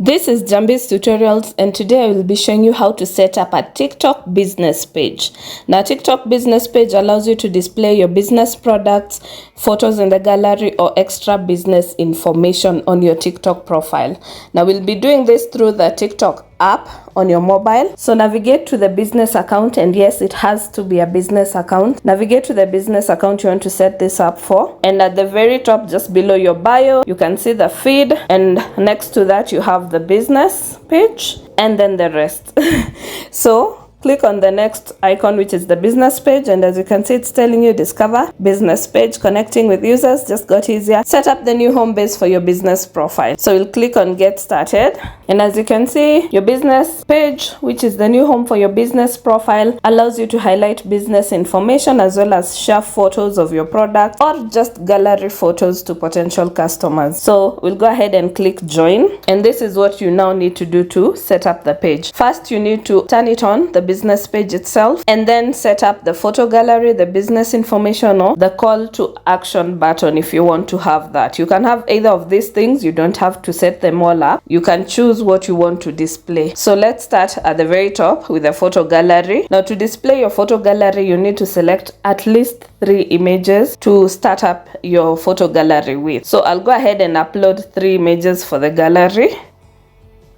This is Njambiz Tutorials, and today I will be showing you how to set up a TikTok business page. Now, TikTok business page allows you to display your business products, photos in the gallery, or extra business information on your TikTok profile. Now, we'll be doing this through the TikTok app on your mobile. So navigate to the business account, and yes, it has to be a business account. Navigate to the business account you want to set this up for, and at the very top, just below your bio, you can see the feed, and next to that you have the business page, and then the rest. So click on the next icon, which is the business page, and as you can see, it's telling you discover business page, connecting with users just got easier. Set up the new home base for your business profile. So we'll click on get started, and as you can see, your business page, which is the new home for your business profile, allows you to highlight business information as well as share photos of your product or just gallery photos to potential customers. So we'll go ahead and click join, and this is what you now need to do to set up the page. First, you need to turn it on, the business page itself, and then set up the photo gallery, the business information, or the call to action button if you want to have that. You can have either of these things. You don't have to set them all up. You can choose what you want to display. So let's start at the very top with the photo gallery. Now, to display your photo gallery, you need to select at least 3 images to start up your photo gallery with. So I'll go ahead and upload 3 images for the gallery.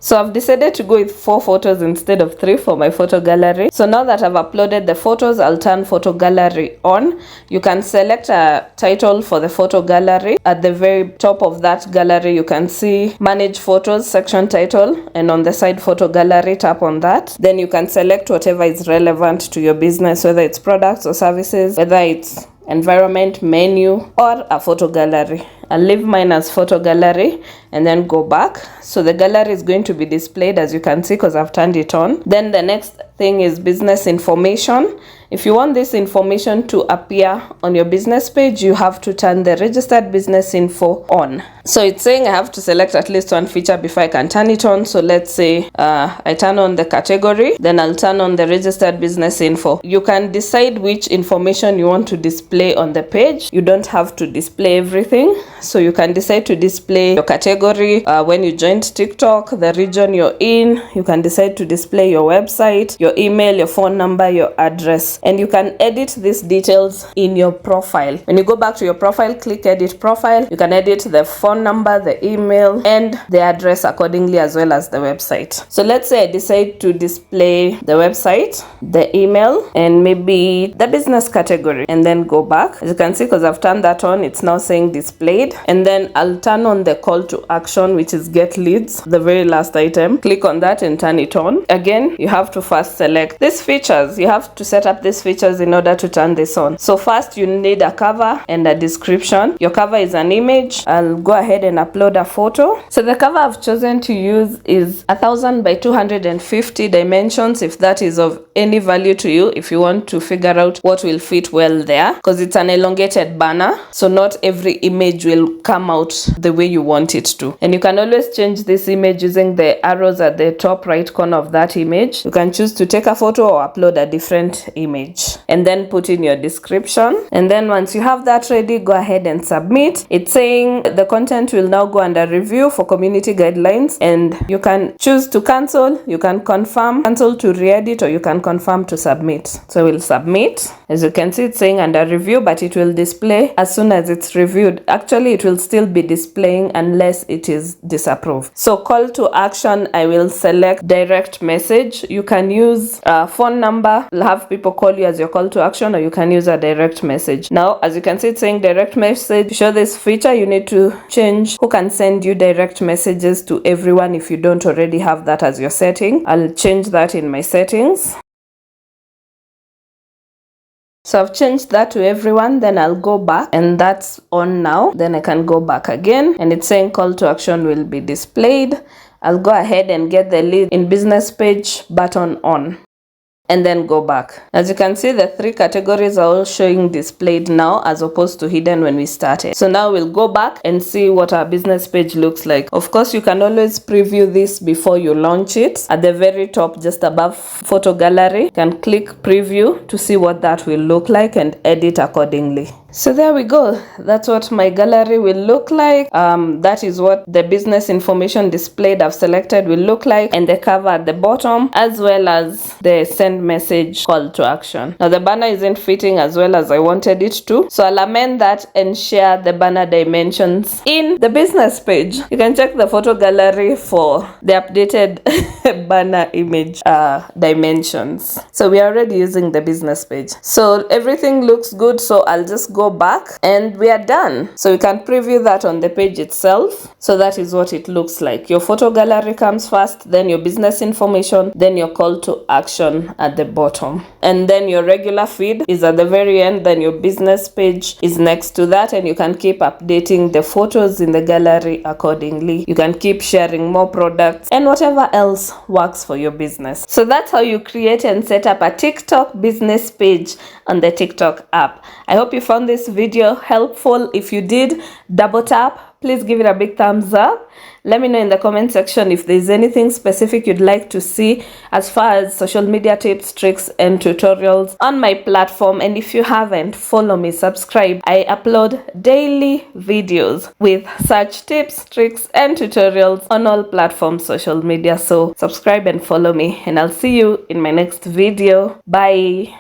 So I've decided to go with 4 photos instead of 3 for my photo gallery. So now that I've uploaded the photos, I'll turn photo gallery on. You can select a title for the photo gallery. At the very top of that gallery, you can see manage photos section title, and on the side photo gallery, tap on that. Then you can select whatever is relevant to your business, whether it's products or services, whether it's environment, menu, or a photo gallery. I'll leave mine as photo gallery and then go back. So the gallery is going to be displayed, as you can see, because I've turned it on. Then the next thing is business information. If you want this information to appear on your business page, you have to turn the registered business info on. So it's saying I have to select at least one feature before I can turn it on. So let's say I turn on the category, then I'll turn on the registered business info. You can decide which information you want to display on the page. You don't have to display everything. So you can decide to display your category, when you joined TikTok, the region you're in. You can decide to display your website, your email, your phone number, your address. And you can edit these details in your profile. When you go back to your profile, click edit profile. You can edit the phone number, the email, and the address accordingly, as well as the website. So let's say I decide to display the website, the email, and maybe the business category, and then go back. As you can see, because I've turned that on, it's now saying displayed. And then I'll turn on the call to action, which is get leads, the very last item. Click on that and turn it on. Again, you have to first select these features. You have to set up these features in order to turn this on. So first, you need a cover and a description. Your cover is an image. I'll go ahead and upload a photo. So the cover I've chosen to use is 1000 by 250 dimensions, if that is of any value to you, if you want to figure out what will fit well there, because it's an elongated banner, so not every image will come out the way you want it to. And you can always change this image using the arrows at the top right corner of that image. You can choose to take a photo or upload a different image, and then put in your description. And then once you have that ready, go ahead and submit. It's saying the content will now go under review for community guidelines, and you can choose to cancel, you can confirm, cancel to re-edit, or you can confirm to submit. So we'll submit. As you can see, it's saying under review, but it will display as soon as it's reviewed. Actually, it will still be displaying unless it is disapproved. So call to action, I will select direct message. You can use a phone number. You'll have people call you as your call to action, or you can use a direct message. Now, as you can see, it's saying direct message. To show this feature, you need to change who can send you direct messages to everyone if you don't already have that as your setting. I'll change that in my settings. So I've changed that to everyone. Then I'll go back, and that's on now. Then I can go back again, and it's saying call to action will be displayed. I'll go ahead and get the lead in business page button on. and then go back. As you can see, the 3 categories are all showing displayed now as opposed to hidden when we started. So now we'll go back and see what our business page looks like. Of course, you can always preview this before you launch it. At the very top, just above photo gallery, you can click preview to see what that will look like and edit accordingly. So there we go. That's what my gallery will look like. That is what the business information displayed I've selected will look like, and the cover at the bottom, as well as the send message call to action. Now the banner isn't fitting as well as I wanted it to, so I'll amend that and share the banner dimensions in the business page. You can check the photo gallery for the updated banner image dimensions. So we are already using the business page, so everything looks good. So I'll just go back and we are done. So you can preview that on the page itself. So that is what it looks like. Your photo gallery comes first, then your business information, then your call to action at the bottom, and then your regular feed is at the very end. Then your business page is next to that, and you can keep updating the photos in the gallery accordingly. You can keep sharing more products and whatever else works for your business. So that's how you create and set up a TikTok business page on the TikTok app. I hope you found this video helpful. If you did, double tap. Please give it a big thumbs up. Let me know in the comment section if there's anything specific you'd like to see as far as social media tips, tricks, and tutorials on my platform. And if you haven't, follow me, subscribe. I upload daily videos with such tips, tricks, and tutorials on all platforms, social media. So subscribe and follow me, and I'll see you in my next video. Bye.